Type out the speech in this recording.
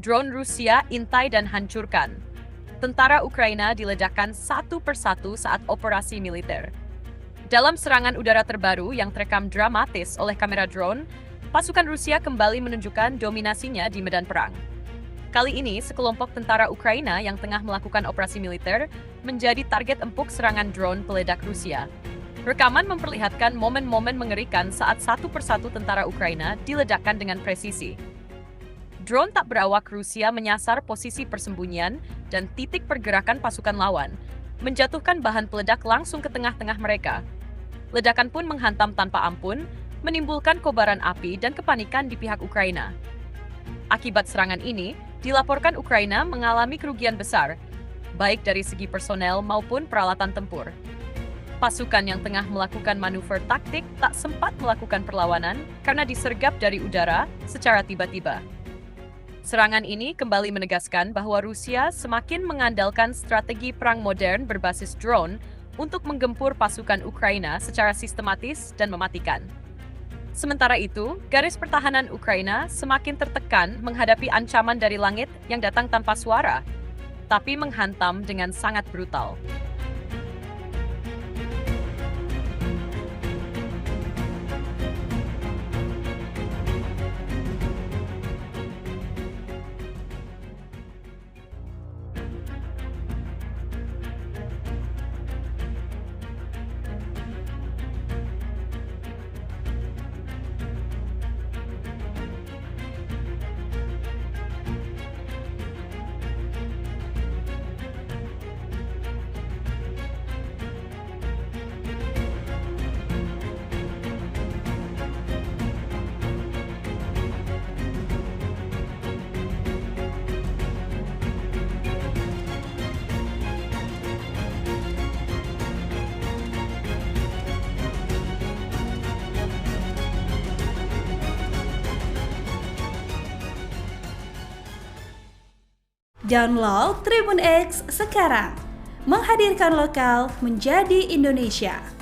drone Rusia intai dan hancurkan. Tentara Ukraina diledakkan satu persatu saat operasi militer. Dalam serangan udara terbaru yang terekam dramatis oleh kamera drone, pasukan Rusia kembali menunjukkan dominasinya di medan perang. Kali ini, sekelompok tentara Ukraina yang tengah melakukan operasi militer menjadi target empuk serangan drone peledak Rusia. Rekaman memperlihatkan momen-momen mengerikan saat satu persatu tentara Ukraina diledakkan dengan presisi. Drone tak berawak Rusia menyasar posisi persembunyian dan titik pergerakan pasukan lawan, menjatuhkan bahan peledak langsung ke tengah-tengah mereka. Ledakan pun menghantam tanpa ampun, menimbulkan kobaran api dan kepanikan di pihak Ukraina. Akibat serangan ini, dilaporkan Ukraina mengalami kerugian besar, baik dari segi personel maupun peralatan tempur. Pasukan yang tengah melakukan manuver taktik tak sempat melakukan perlawanan karena disergap dari udara secara tiba-tiba. Serangan ini kembali menegaskan bahwa Rusia semakin mengandalkan strategi perang modern berbasis drone untuk menggempur pasukan Ukraina secara sistematis dan mematikan. Sementara itu, garis pertahanan Ukraina semakin tertekan menghadapi ancaman dari langit yang datang tanpa suara, tapi menghantam dengan sangat brutal. Download Tribun X sekarang, menghadirkan lokal menjadi Indonesia.